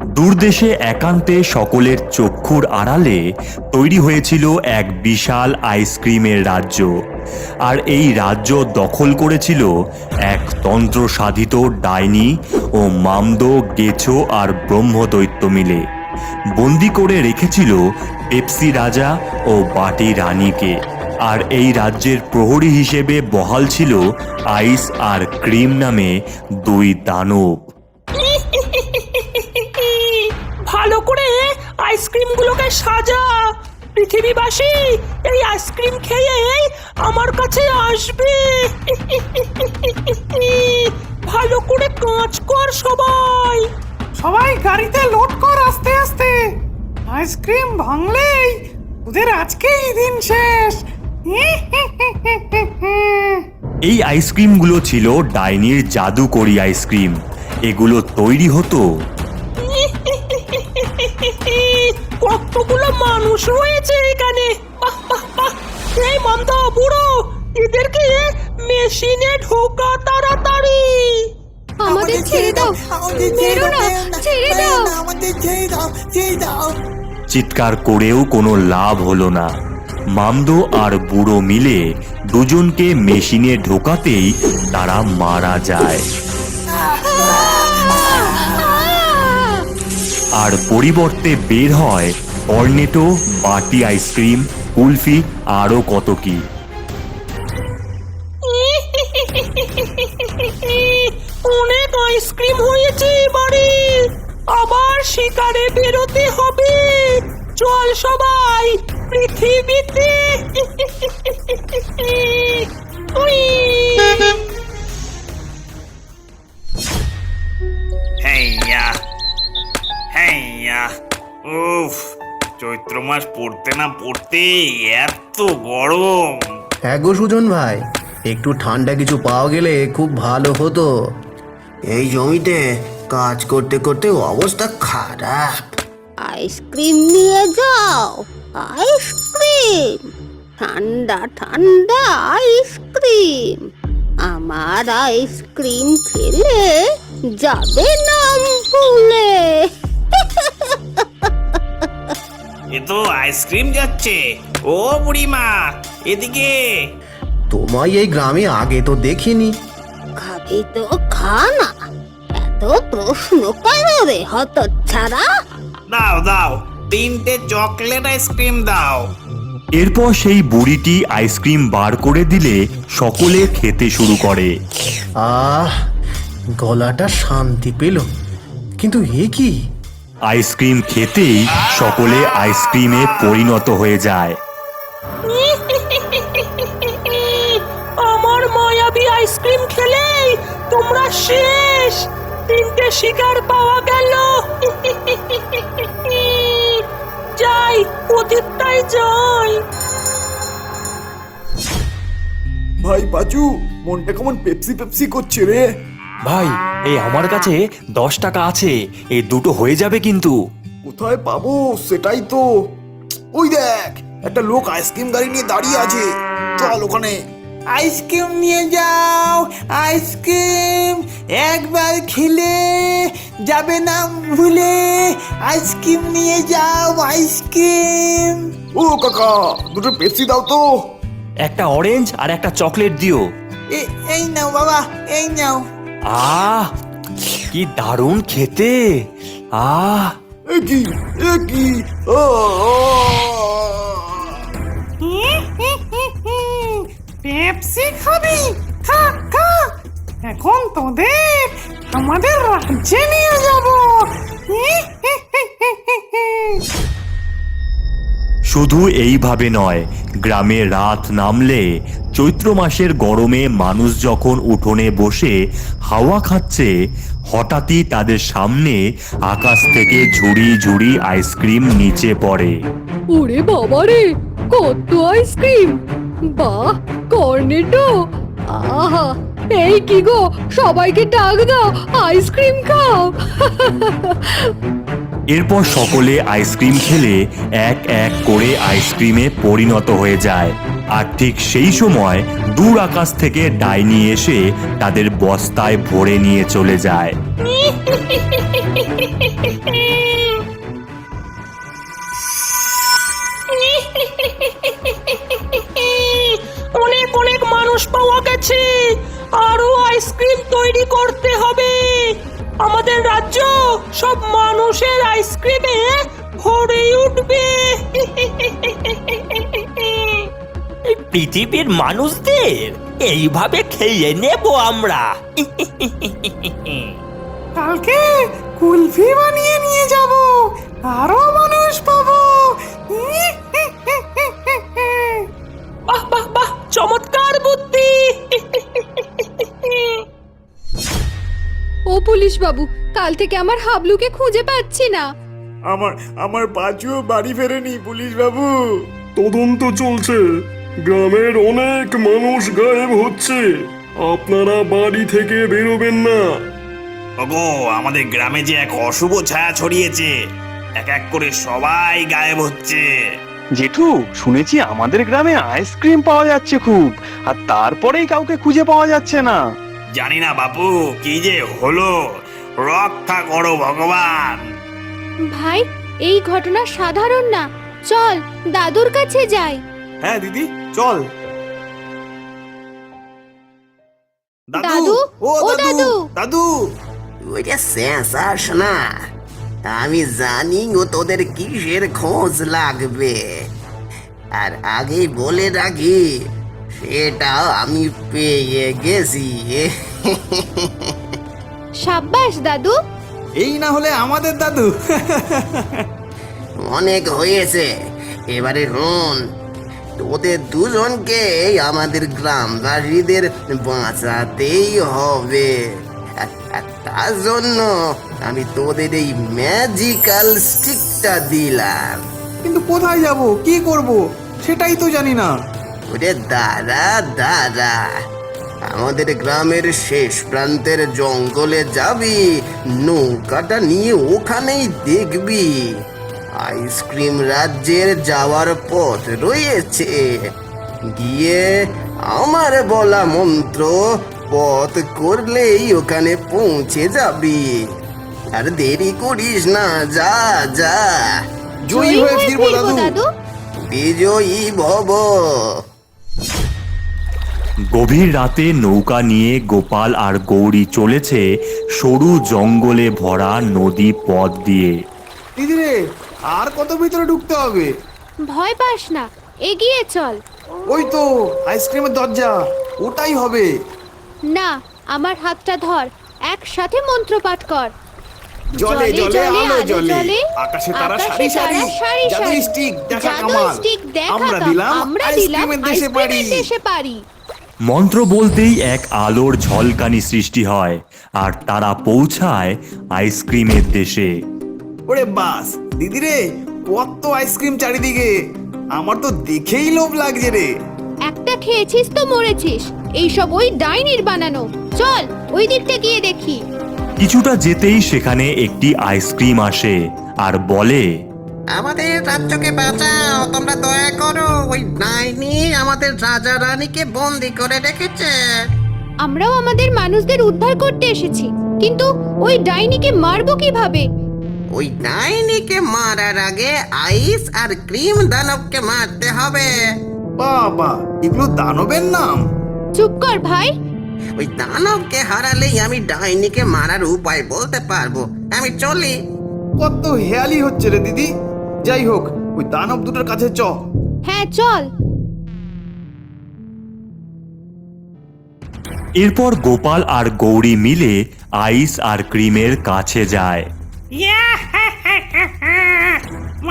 দূরদেশে একান্তে সকলের চক্ষুর আড়ালে তৈরি হয়েছিল এক বিশাল আইসক্রিমের রাজ্য। আর এই রাজ্য দখল করেছিল এক তন্ত্রসাধিত ডাইনি ও মামদো, গেছো আর ব্রহ্মদৈত্য মিলে। বন্দি করে রেখেছিল পেপসি রাজা ও বাটি রানীকে। আর এই রাজ্যের প্রহরী হিসেবে বহাল ছিল আইস আর ক্রিম নামে দুই দানব। ভালো করে আইসক্রিমগুলোকে সাজা। পৃথিবীবাসী এই আইসক্রিম খেয়ে আমার কাছে আসবে। ভালো করে কাজ কর সবাই। সবাই গাড়িতে লোড কর আস্তে আস্তে। আইসক্রিম ভাঙলেই ওদের আজকেই দিন শেষ। এই আইসক্রিমগুলো ছিল ডাইনির জাদুকরি আইসক্রিম। এগুলো তৈরি হতো কতগুলো মানুষ রয়েছে এখানে। বাহ বাহ বাহ। এই মামদা বুড়ো, এদেরকে মেশিনে ঢোকা তাড়াতাড়ি। আমাদের ছেড়ে দাও, মেরো না, ছেড়ে দাও। আমাদের ছেড়ে দাও, ছেড়ে দাও। চিৎকার করেও কোনো লাভ হলো না। মামদো আর বুড়ো মিলে দুজনকে মেশিনে ঢোকাতেই তারা মারা যায়। আর পরিবর্তে বের হয় কর্নেটো, বাটি আইসক্রিম, কুলফি আরো কত কি। অনেক আইসক্রিম হয়েছে এবারে, আবার শিকারে বেরোতে হবে। চল সবাই পৃথিবীতে। হেইয়া হেইয়া, উফ, চৈত্র মাস পড়তে না পড়তে এত গরম। হ্যাঁ গো সুজন ভাই, একটু ঠান্ডা কিছু পাওয়া গেলে খুব ভালো হতো। এই জমিতে কাজ করতে করতে অবস্থা খারাপ। আইসক্রিম নিয়ে যাও, আইসক্রিম, ঠান্ডা ঠান্ডা আইসক্রিম। আমার আইসক্রিম খেলে যাবে নাম ভুলে। এ তো আইসক্রিম যাচ্ছে। ও বুড়িমা, এদিকে। তোমায় এই গ্রামে আগে তো দেখিনি। খাবি তো খা না, এত প্রশ্ন কেন রে হতচ্ছাড়া? দাও দাও, 3টে চকলেট আইসক্রিম দাও। এরপর সেই বুড়িটি আইসক্রিম বার করে দিলে সকলে খেতে শুরু করে। আহ, গলাটা শান্তি পেল। কিন্তু এ কি? আইসক্রিম খেতেই সকলে আইসক্রিমে পরিণত হয়ে যায়। আমার মায়াবী আইসক্রিম খেলেই তোমরা শেষ। 3টে শিকার পাওয়া গেল। যাই, প্রদীপটাই যাই। ভাই পাচু, মনটা কেমন পেপসি পেপসি করছে রে। ভাই, এই আমার কাছে 10 টাকা আছে, এই দুটো হয়ে যাবে কিন্তু। কোথায় পাবো সেটাই তো। ওই দেখ, একটা লোক আইসক্রিম গাড়ি নিয়ে দাঁড়িয়ে আছে, চল ওখানে। আইসক্রিম নিয়ে যাও, আইসক্রিম একবার খেলে যাবে না ভুলে। আইসক্রিম নিয়ে যাও, আইসক্রিম। ও কাকা, দুটো পেপসি দাও তো। একটা অরেঞ্জ আর একটা চকলেট দিও। এই নাও বাবা, এই নাও। আহ, কি দারুণ খেতে। আহ, এ কি, এ কি। পেপসি খাবি? খা খা। এখন তোদের আমাদের রাজ্যে নিয়ে যাব। শুধু এইভাবে নয়, গ্রামে রাত নামলে চৈত্র মাসের গরমে মানুষ যখন উঠোনে বসে হাওয়া খাচ্ছে, হঠাৎই তাদের সামনে আকাশ থেকে ঝুড়ি ঝুড়ি আইসক্রিম নিচে পড়ে। ওরে বাবারে, কত আইসক্রিম! বাহ, কর্নেটো! আহা, এই কি গো, সবাইকে ডাক দাও, আইসক্রিম খাও। এরপর সকলে আইসক্রিম খেলে এক এক করে আইসক্রিমে পরিণত হয়ে যায়। আর ঠিক সেই সময় দূর আকাশ থেকে ডাইনি এসে তাদের বস্তায় ভরে নিয়ে চলে যায়। অনেক অনেক মানুষ পাওয়া গেছে, আরো আইসক্রিম তৈরি করতে হবে। আমাদের রাজ্য সব মানুষের আইসক্রিমে ভরে উঠবে। পৃথিবীর মানুষদের এইভাবে খেয়ে নেব আমরা। কালকে কুলফি বানিয়ে নিয়ে যাব, আরো মানুষ পাবো। বাহ বাহ বাহ, চমৎকার বুদ্ধি। ও পুলিশ বাবু, কাল থেকে আমার হাবলুকে খুঁজে পাচ্ছি না। আমার পাঁচুও বাড়ি ফেরেনি পুলিশ বাবু। তদন্ত চলছে, গ্রামের অনেক মানুষ গায়েব হচ্ছে, আপনারা বাড়ি থেকে বেরোবেন না। ওগো, আমাদের গ্রামে যে এক অশুভ ছায়া ছড়িয়েছে, এক এক করে সবাই গায়েব হচ্ছে। জেঠু, শুনেছি আমাদের গ্রামে আইসক্রিম পাওয়া যাচ্ছে খুব, আর তারপরেই কাউকে খুঁজে পাওয়া যাচ্ছে না। জানি না বাপু, কি যে হলো, রক্ষা করো ভগবান। ভাই, এই ঘটনা সাধারণ না, চল দাদুর কাছে যাই। হ্যাঁ দিদি, চল। দাদু, ও ও দাদু। দাদু। ওইটা শেষ না, আমি জানি ও তোদের কিসের খোঁজ লাগবে, আর আগেই বলে রাখি সেটা আমি পেয়ে গেছি। সাব্বাস দাদু। এই না হলে আমাদের দাদু। অনেক হয়েছে, এবারে হন তোদের দুজনকে আমাদের গ্রামবাসীদের বাঁচাতেই হবে। আর তার জন্য আমি তোদের এই ম্যাজিক্যাল স্টিকটা দিলাম। কিন্তু কোথায় যাব, কি করব, সেটাই তো জানি না। ওরে দাদা দাদা, আমাদের গ্রামের শেষ প্রান্তের জঙ্গলে যাবি, নৌকাটা নিয়ে ওখানেই দেখবি আইসক্রিম রাজ্যের যাওয়ার পথ রয়েছে। গিয়ে আমার বলা মন্ত্র পথ করলেই ওখানে পৌঁছে যাবি। আর দেরি করিস না, যা যা। জয়ী হয়ে ফিরবো দাদু। বিজয়ী ভব। গভীর রাতে নৌকা নিয়ে গোপাল আর গৌরী চলেছে সরু জঙ্গলে ভরা নদী পথ দিয়ে। দিদি রে, আর কত ভিতরে ঢুকতে হবে? ভয় পাস না, এগিয়ে চল। ওই তো আইসক্রিমের দরজা, ওটাই হবে। না, আমার হাতটা ধর, একসাথে মন্ত্র পাঠ কর। জলে জলে আলো জলে, আকাশে তারা সারি সারি, জাদুই স্টিক দেখা কামাল, আমরা দিলাম আইসক্রিমের দেশে পারি। মন্ত্র বলতেই এক আলোর ঝলকানি সৃষ্টি হয় আর তারা পৌঁছায় আইসক্রিমের দেশে। ওরে বাস, দিদি রে, কত আইসক্রিম চারিদিকে, আমার তো দেখেই লোভ লাগছে রে। একটা খেয়েছিস তো মরেছিস, এইসব ওই ডাইনির বানানো। চল ওই দিকটা গিয়ে দেখি। কিছুটা যেতেই সেখানে একটি আইসক্রিম আসে আর বলে, আমাদের রাজ্যকে বাঁচাও, তোমরা দয়া করো, ওই ডাইনি আমাদের রাজা রানীকে বন্দি করে রেখেছে। আমরাও আমাদের মানুষদের উদ্ধার করতে এসেছি, কিন্তু ওই ডাইনিকে মারবো কিভাবে? ওই ডাইনিকে মারার আগে আইস আর ক্রিম দানবকে মারতে হবে। বাবা, এগুলো দানবের নাম? চুপ কর ভাই। ওই দানবকে হারালেই আমি ডাইনিকে মারার উপায় বলতে পারবো। আমি চলি। কত হেয়ালি হচ্ছে রে দিদি। যাই হোক, ওই দানব দুটোর কাছে চ। হ্যাঁ চল। এরপর গোপাল আর গৌরী মিলে আইস আর ক্রিমের কাছে যায়। ইয়া